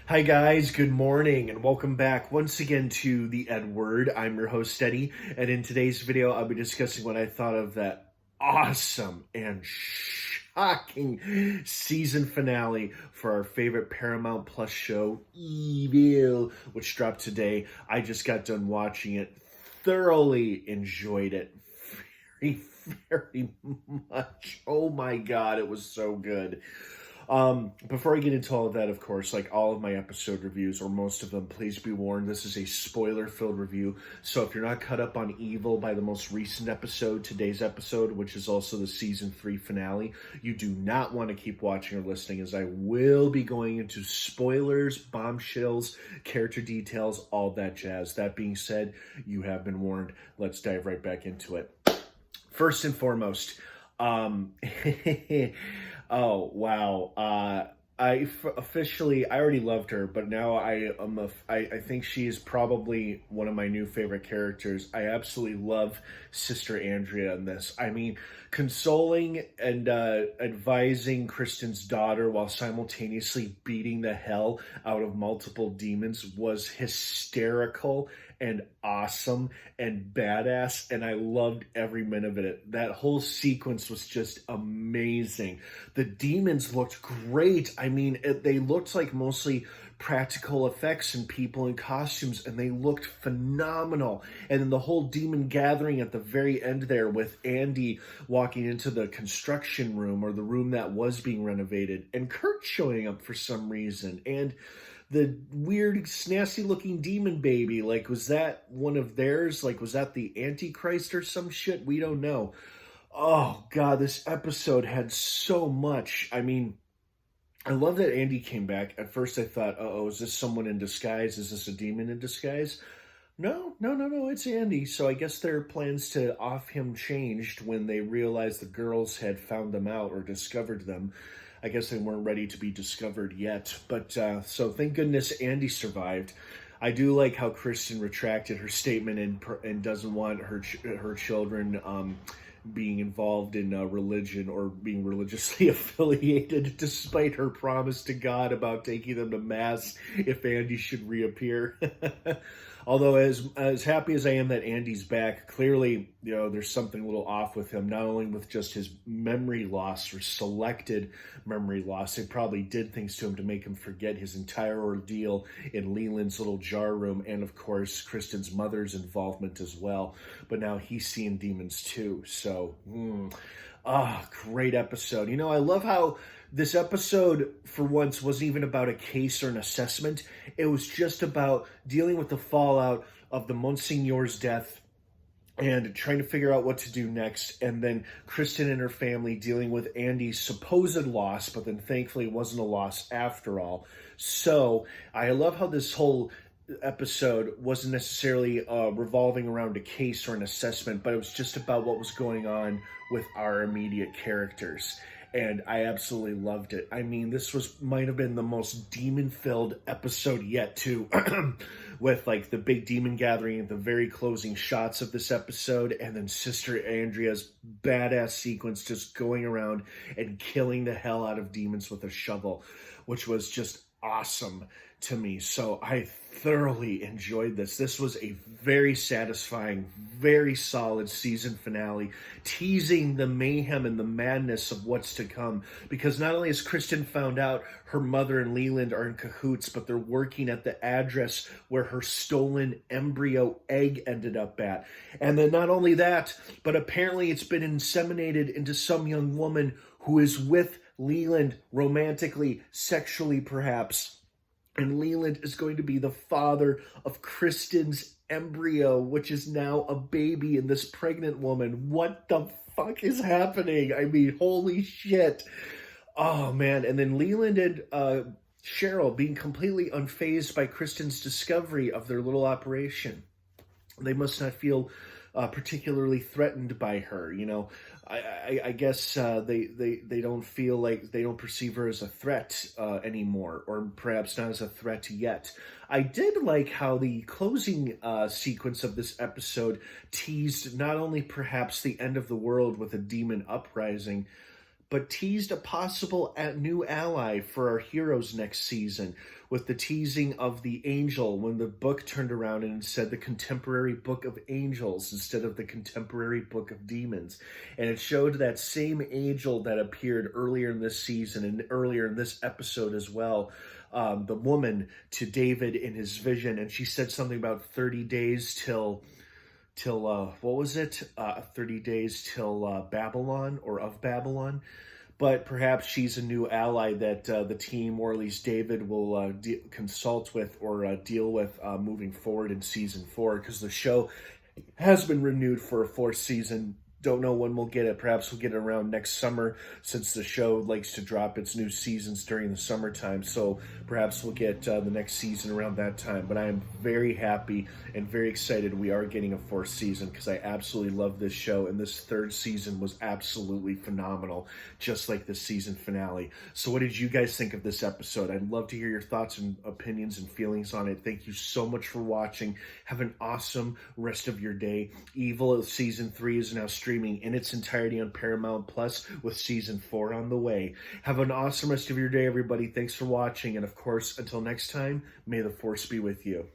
Hi guys, good morning and welcome back once again to The Edward. I'm your host Eddie, and in today's video I'll be discussing what I thought of that awesome and shocking season finale for our favorite Paramount Plus show, Evil, which dropped today. I just got done watching it, thoroughly enjoyed it very, very much. Oh my god, it was so good. Before I get into all of that, of course, like all of my episode reviews, or most of them, please be warned, this is a spoiler-filled review. So if you're not caught up on Evil by the most recent episode, today's episode, which is also the season 3 finale, you do not want to keep watching or listening, as I will be going into spoilers, bombshells, character details, all that jazz. That being said, you have been warned. Let's dive right back into it. First and foremost, oh wow! I already loved her, but now I think she is probably one of my new favorite characters. I absolutely love Sister Andrea in this. I mean, consoling and advising Kristen's daughter while simultaneously beating the hell out of multiple demons was hysterical and awesome and badass, and I loved every minute of it. That whole sequence was just amazing. The demons looked great. I mean, they looked like mostly practical effects and people in costumes, and they looked phenomenal. And then the whole demon gathering at the very end there, with Andy walking into the construction room, or the room that was being renovated, and Kurt showing up for some reason, and the weird, nasty looking demon baby. Like, was that one of theirs? Like, was that the Antichrist or some shit? We don't know. Oh, God, this episode had so much. I mean, I love that Andy came back. At first I thought, uh-oh, is this someone in disguise? Is this a demon in disguise? No, it's Andy. So I guess their plans to off him changed when they realized the girls had found them out or discovered them. I guess they weren't ready to be discovered yet. But so thank goodness Andy survived. I do like how Kristen retracted her statement and doesn't want her children being involved in religion or being religiously affiliated, despite her promise to God about taking them to mass if Andy should reappear. Although, as happy as I am that Andy's back, clearly, there's something a little off with him, not only with just his memory loss or selected memory loss. They probably did things to him to make him forget his entire ordeal in Leland's little jar room, and of course, Kristen's mother's involvement as well. But now he's seeing demons too, so... great episode. I love how this episode, for once, wasn't even about a case or an assessment. It was just about dealing with the fallout of the Monsignor's death and trying to figure out what to do next. And then Kristen and her family dealing with Andy's supposed loss, but then thankfully it wasn't a loss after all. So I love how this whole episode wasn't necessarily revolving around a case or an assessment, but it was just about what was going on with our immediate characters. And I absolutely loved it. I mean, this might have been the most demon-filled episode yet, too, with like the big demon gathering at the very closing shots of this episode, and then Sister Andrea's badass sequence just going around and killing the hell out of demons with a shovel, which was just awesome to me. So I thoroughly enjoyed this. This was a very satisfying, very solid season finale, teasing the mayhem and the madness of what's to come. Because not only has Kristen found out her mother and Leland are in cahoots, but they're working at the address where her stolen embryo egg ended up at. And then not only that, but apparently it's been inseminated into some young woman who is with Leland romantically, sexually perhaps. And Leland is going to be the father of Kristen's embryo, which is now a baby in this pregnant woman. What the fuck is happening? I mean, holy shit. Oh, man. And then Leland and Cheryl being completely unfazed by Kristen's discovery of their little operation. They must not feel particularly threatened by her. I guess they don't feel like, they don't perceive her as a threat anymore, or perhaps not as a threat yet. I did like how the closing sequence of this episode teased not only perhaps the end of the world with a demon uprising, but teased a possible new ally for our heroes next season with the teasing of the angel when the book turned around and said the contemporary book of angels instead of the contemporary book of demons. And it showed that same angel that appeared earlier in this season and earlier in this episode as well. The woman to David in his vision, and she said something about 30 days till what was it? 30 days till Babylon or of Babylon. But perhaps she's a new ally that the team, or at least David, will consult with or deal with moving forward in season 4, because the show has been renewed for a 4th season. Don't know when we'll get it. Perhaps we'll get it around next summer, since the show likes to drop its new seasons during the summertime. So perhaps we'll get the next season around that time. But I am very happy and very excited we are getting a 4th season, because I absolutely love this show. And this 3rd season was absolutely phenomenal, just like the season finale. So what did you guys think of this episode? I'd love to hear your thoughts and opinions and feelings on it. Thank you so much for watching. Have an awesome rest of your day. Evil season 3 is now streaming in its entirety on Paramount Plus, with season 4 on the way. Have an awesome rest of your day, everybody. Thanks for watching, and of course, until next time, may the Force be with you.